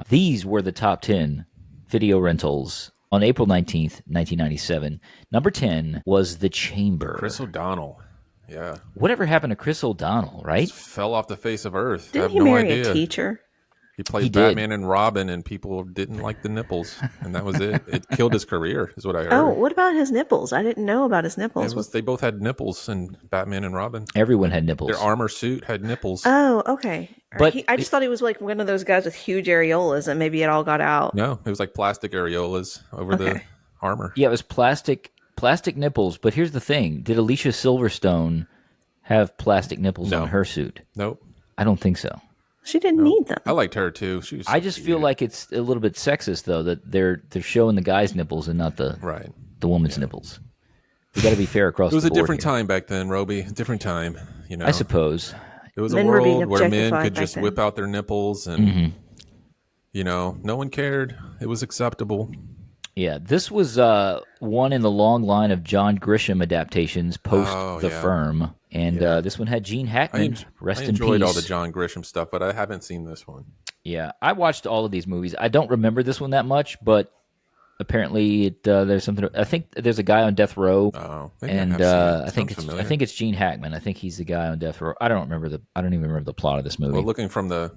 These were the top 10 video rentals on April 19th, 1997. Number 10 was The Chamber. Chris O'Donnell. Yeah. Whatever happened to Chris O'Donnell, right? Just fell off the face of earth. Didn't I have he no marry idea. a teacher? He played He did. Batman and Robin, and people didn't like the nipples, and that was it. It killed his career, is what I heard. Oh, what about his nipples? I didn't know about his nipples. They both had nipples in Batman and Robin. Everyone had nipples. Their armor suit had nipples. Oh, okay. But I just thought he was like one of those guys with huge areolas, and maybe it all got out. No, it was like plastic areolas over the armor. Yeah, it was plastic nipples. But here's the thing: did Alicia Silverstone have plastic nipples on her suit? Nope. I don't think so. She didn't need them. I liked her too. She was I just feel like it's a little bit sexist, though, that they're showing the guy's nipples and not the woman's nipples. We got to be fair across the board. It was a different time back then, Roby. Different time, you know. I suppose. It was Men a were being world where men objectified could back just then. whip out their nipples and, you know, no one cared. It was acceptable. Yeah, this was one in the long line of John Grisham adaptations post The Firm. And this one had Gene Hackman. Rest I in peace. enjoyed all the John Grisham stuff, but I haven't seen this one. Yeah, I watched all of these movies. I don't remember this one that much, but apparently there's something. I think there's a guy on death row. Oh, and I think it's Gene Hackman. I think he's the guy on death row. I don't even remember the plot of this movie. Well, looking from the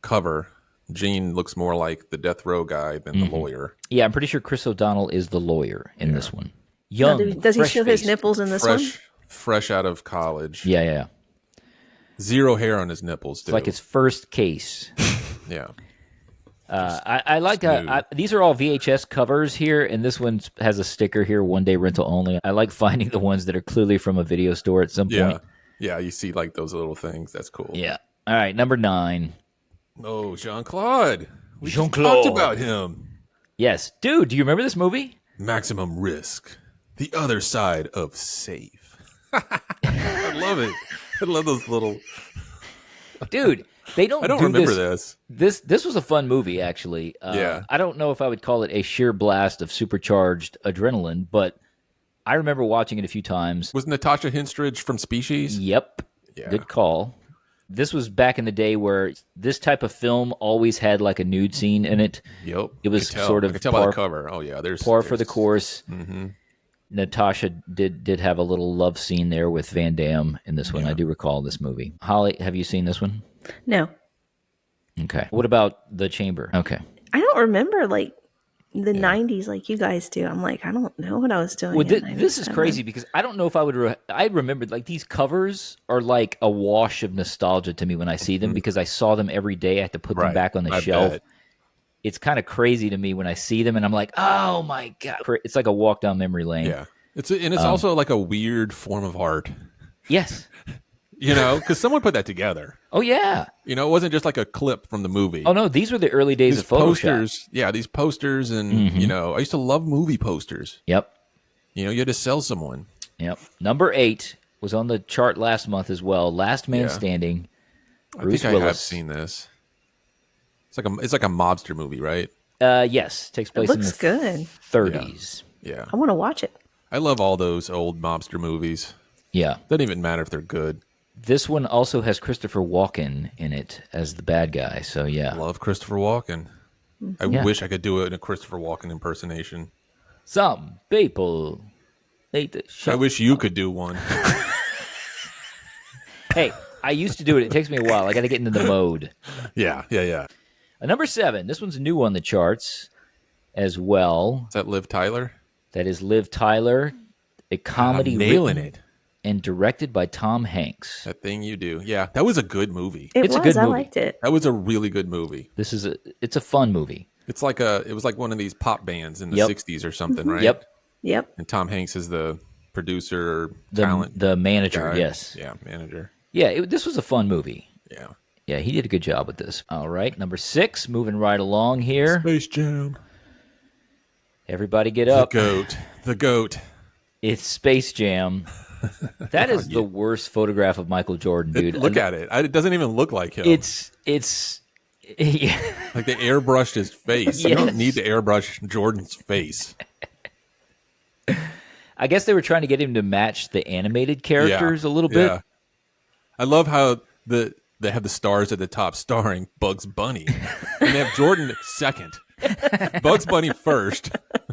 cover, Gene looks more like the death row guy than the lawyer. Yeah, I'm pretty sure Chris O'Donnell is the lawyer in this one. Young, Does he show his fresh-faced. nipples in this one? Fresh out of college. Yeah. Zero hair on his nipples, too. It's like his first case. Yeah. I like these are all VHS covers here, and this one has a sticker here, 1 day rental only. I like finding the ones that are clearly from a video store at some point. Yeah, you see like those little things. That's cool. Yeah. All right, number 9. Oh, Jean-Claude. We just Jean-Claude. talked about him. Yes. Dude, do you remember this movie? Maximum Risk. The Other Side of Safe. I love it. I love those little... Dude, they don't I don't do remember this. this. This was a fun movie, actually. Yeah. I don't know if I would call it a sheer blast of supercharged adrenaline, but I remember watching it a few times. Was Natasha Henstridge from Species? Yep. Yeah. Good call. This was back in the day where this type of film always had like a nude scene in it. Yep. It was sort of I can tell by the cover. Oh, yeah. There's for the course. Mm-hmm. Natasha did have a little love scene there with Van Damme in this one. I do recall this movie. Holly, have you seen this one? No. Okay. What about The Chamber? Okay. I don't remember like the 90s like you guys do. I'm like, I don't know what I was doing. Well, this is crazy because I don't know if I would. I remember like these covers are like a wash of nostalgia to me when I see them because I saw them every day. I have to put them back on the shelf. Bet. It's kind of crazy to me when I see them and I'm like, oh my God. It's like a walk down memory lane. Yeah. It's also like a weird form of art. Yes. You know, because someone put that together. Oh, yeah. You know, it wasn't just like a clip from the movie. Oh, no. These were the early days These of Photoshop. posters. Yeah, these posters. And, you know, I used to love movie posters. Yep. You know, you had to sell someone. Yep. Number 8 was on the chart last month as well. Last Man Standing. Bruce I think Willis. I have seen this. It's like a mobster movie, right? Yes. Takes place in the good. 30s. Yeah. I want to watch it. I love all those old mobster movies. Yeah. Doesn't even matter if they're good. This one also has Christopher Walken in it as the bad guy. So, yeah. Love Christopher Walken. I wish I could do it in a Christopher Walken impersonation. Some people hate the show. I wish you could do one. Hey, I used to do it. It takes me a while. I got to get into the mode. Yeah. Number 7. This one's new on the charts as well. Is that Liv Tyler? That is Liv Tyler, a comedy nailing written it. and directed by Tom Hanks. That Thing You Do. Yeah, that was a good movie. It's a good I movie. liked it. That was a really good movie. It's a fun movie. It was like one of these pop bands in the Yep. 60s or something, right? Yep. And Tom Hanks is the producer, or talent. The manager, guy. yes. Yeah, manager. Yeah, this was a fun movie. Yeah. Yeah, he did a good job with this. All right, number 6, moving right along here. Space Jam. Everybody get up. The GOAT. It's Space Jam. That is the worst photograph of Michael Jordan, dude. Look at it. It doesn't even look like him. It's yeah. like they airbrushed his face. You don't need to airbrush Jordan's face. I guess they were trying to get him to match the animated characters a little bit. Yeah. I love how the they have the stars at the top starring Bugs Bunny. And they have Jordan second. Bugs Bunny first.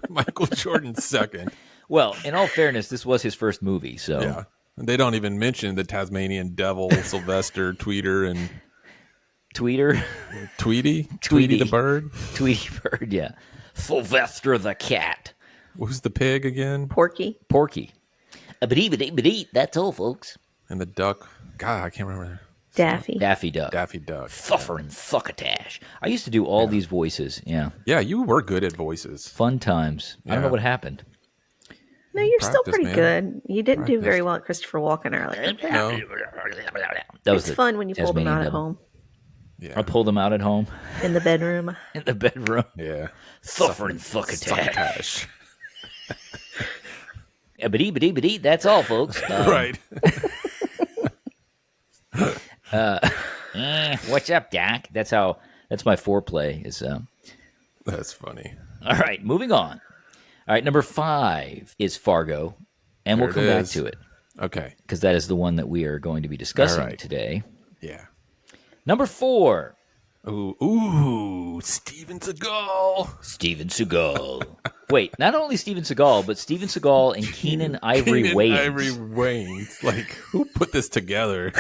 Michael Jordan second. Well, in all fairness, this was his first movie, so Yeah. And they don't even mention the Tasmanian Devil, Sylvester, Tweeter, and Tweeter, Tweety the bird. Tweety Bird, yeah. Sylvester the cat. Who's the pig again? Porky. Porky. Ba-dee, that's all, folks. And the duck. God, I can't remember. Daffy. Daffy Duck. Daffy Duck. Suffering succotash. I used to do all these voices, yeah. Yeah, you were good at voices. Fun times. I don't know Yeah. what happened. No, you're still Practice, pretty man. good. You didn't do Practice. very well at Christopher Walken earlier. No. That was It's the fun when you pull them Tasmanian out at Devil. home, Yeah. I pulled them out at home in the bedroom. in the bedroom. Yeah. Suffering succotash. Succotash. Ba-dee, that's all, folks. Right. What's up, Doc? That's my foreplay. Is That's funny. all right. Moving on. All right, number 5 is Fargo, and we'll There come it back is. to it Okay. because that is the one that we are going to be discussing All right. today. Yeah. Number 4, Ooh, Steven Seagal. Steven Seagal. Wait, not only Steven Seagal, but Steven Seagal and Keenan Ivory Keenan Wayans. Ivory Wayans. Like, who put this together?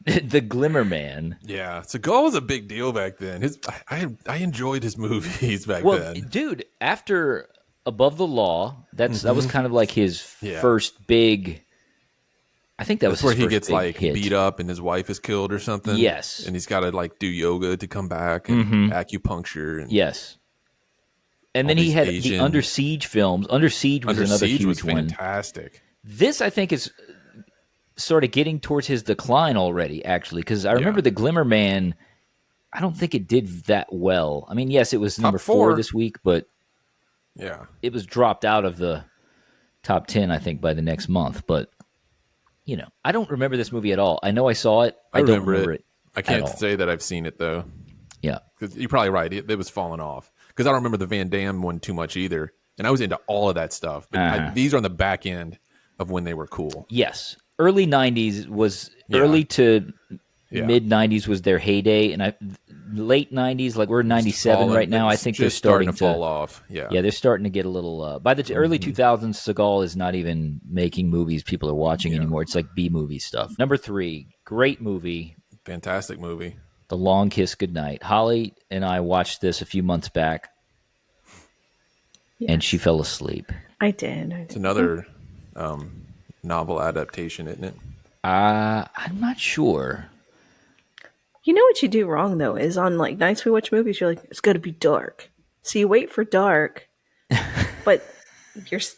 The Glimmer Man. Yeah, Seagal was a big deal back then. I enjoyed his movies back Well, then. dude, after Above the Law, that was kind of like his Yeah. first big. I think that That's was where his he first gets big like hit. beat up and his wife is killed or something. Yes. and he's got to like do yoga to come back and acupuncture. And Yes. And all then he these had Asian- the Under Siege films. Under Siege was Under another Siege huge was one. fantastic. This, I think, is sort of getting towards his decline already, actually, because I remember The Glimmer Man, I don't think it did that well. I mean, yes, it was number 4 4 this week, but Yeah, it was dropped out of the top 10, I think, by the next month. But, you know, I don't remember this movie at all. I know I saw it. I don't remember it. I at can't all. say that I've seen it though. Yeah. 'Cause you're probably right. It was falling off because I don't remember the Van Damme one too much either. And I was into all of that stuff. But these are on the back end of when they were cool. Yes. Early 90s was Yeah. early to Yeah. mid 90s was their heyday, and late 90s, like we're in 97 Falling- right now. I it's think they're just starting to fall off. Yeah, Yeah, they're starting to get a little. By the early 2000s, Seagal is not even making movies people are watching anymore. It's like B movie stuff. Number 3, great movie, fantastic movie. The Long Kiss Goodnight. Holly and I watched this a few months back, and she fell asleep. I did. It's another novel adaptation, isn't it? I'm not sure. You know what you do wrong though is on like nights we watch movies, you're like, it's got to be dark. So you wait for dark, but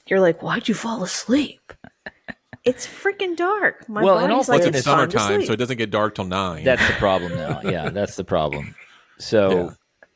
you're like, why'd you fall asleep? It's freaking dark. My Well, in all body's like, fairness- It's it's time to summertime, sleep. so it doesn't get dark till 9. That's the problem now. Yeah, that's the problem. So,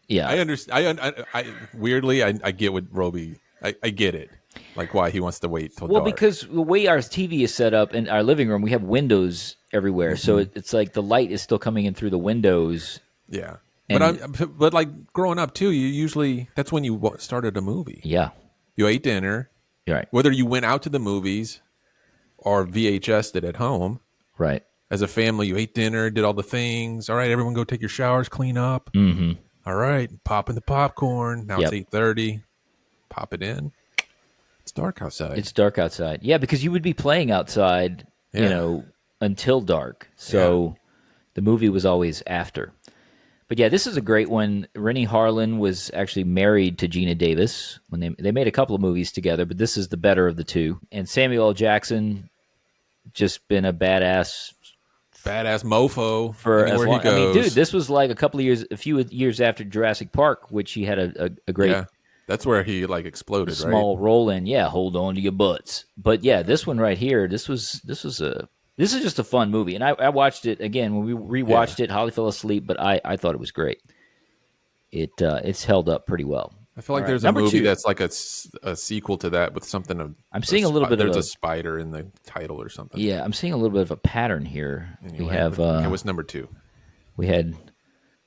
yeah. I understand. I weirdly, I get what Robi. I get it, like why he wants to wait till Well, dark. because the way our TV is set up in our living room, we have windows everywhere, so it's like the light is still coming in through the windows. yeah. And- But like growing up too, you usually that's when you started a movie. Yeah, You ate dinner, you're right. whether you went out to the movies or VHS'd it at home. Right. As a family, you ate dinner, did all the things. All right, everyone go take your showers, clean up. Mm-hmm. All right, pop in the popcorn. Now Yep. it's 8:30. Pop it in. It's dark outside. It's dark outside. Yeah, because you would be playing outside, you Yeah. know, until dark. So the movie was always after. But yeah, this is a great one. Rennie Harlan was actually married to Gina Davis when they made a couple of movies together, but this is the better of the two. And Samuel L. Jackson just been a badass Badass mofo for as anywhere long. he goes. I mean, dude, this was like a few years after Jurassic Park, which he had a great yeah, that's where he like exploded, small role in. Yeah, hold on to your butts. But yeah, this one right here, this is just a fun movie, and I watched it again when we rewatched it. Holly fell asleep, but I thought it was great. It's held up pretty well. I feel like All right, there's a number movie 2. that's like a sequel to that with something of. I'm seeing a little bit of There's a- a spider in the title or something. Yeah, I'm seeing a little bit of a pattern here. Anyway, We have okay, what's number 2? we had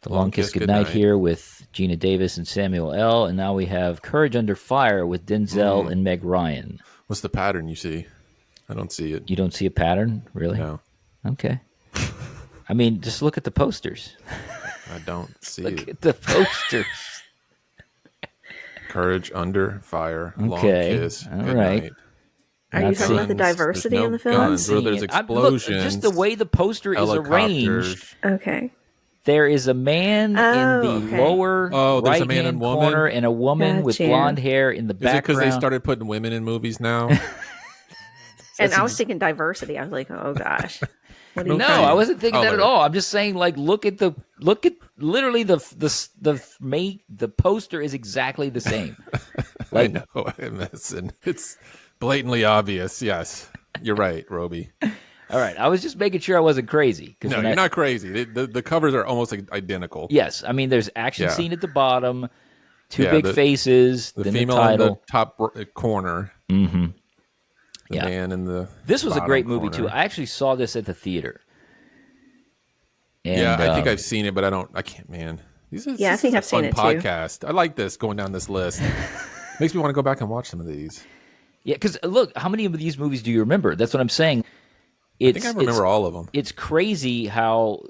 The Long Kiss Goodnight here with Gina Davis and Samuel L. And now we have Courage Under Fire with Denzel and Meg Ryan. What's the pattern you see? I don't see it. You don't see a pattern, really? No. Okay. I mean, just look at the posters. I don't see Look it. at the posters. Courage Under Fire. Long Okay. Kiss. All Good right. night. Are Not you talking about the seeing- diversity There's in no the film? guns. Well, Seeing there's it. Look, explosions. just the way the poster is arranged. helicopters. Okay. There is a man Oh, in the okay. lower Oh, there's a man right-hand and woman? corner and a woman with Gotcha. blonde hair in the Is it background. because they started putting women in movies now? And I was thinking diversity. I was like, oh gosh. What do you No, think? I wasn't thinking Oh, that at like- all. I'm just saying, like, look at literally the poster is exactly the same. I know. It's blatantly obvious. Yes. You're right, Robi. All right, I was just making sure I wasn't crazy. No, you're not crazy. The covers are almost identical. Yes, I mean, there's action Yeah. scene at the bottom, two Yeah, big the- faces, The then female the in title. the top corner. Mm-hmm. The Yeah. man in the This was a bottom great movie corner. too. I actually saw this at the theater. And, Yeah, I think I've seen it, but I can't, man. Yeah, I think I've seen it too. podcast. I like this going down this list. Makes me want to go back and watch some of these. Yeah, because look, how many of these movies do you remember? That's what I'm saying. I think I remember all of them. It's crazy how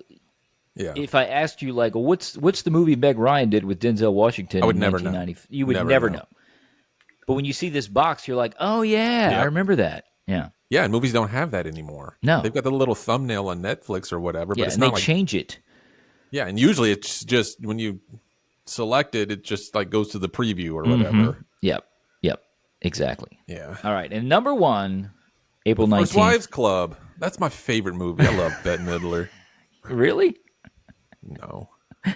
Yeah. if I asked you like, well, what's the movie Meg Ryan did with Denzel Washington? I would in never know. 1990? You would Never never know. know. But when you see this box, you're like, oh yeah, Yep. I remember that. Yeah, Yeah, and movies don't have that anymore. No. They've got the little thumbnail on Netflix or whatever, but yeah, it's and they not like change it. yeah, and usually it's just when you select it, it just like goes to the preview or whatever. Mm-hmm. Yep, exactly. Yeah. All right, and number one, April First 19th. Wives Club. That's my favorite movie. I love Bette Midler. Really? No,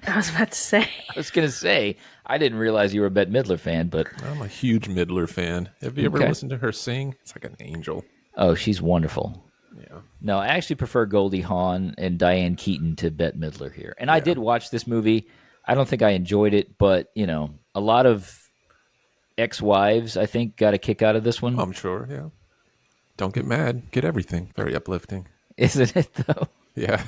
I was about to say. I was gonna say I didn't realize you were a Bette Midler fan, but I'm a huge Midler fan. Have you ever Okay. listened to her sing? It's like an angel. oh, she's wonderful. Yeah. No, I actually prefer Goldie Hawn and Diane Keaton to Bette Midler here. And I did watch this movie. I don't think I enjoyed it, but a lot of ex-wives, I think, got a kick out of this one. I'm sure. Yeah. Don't get mad. Get everything. Very uplifting. Isn't it though? Yeah.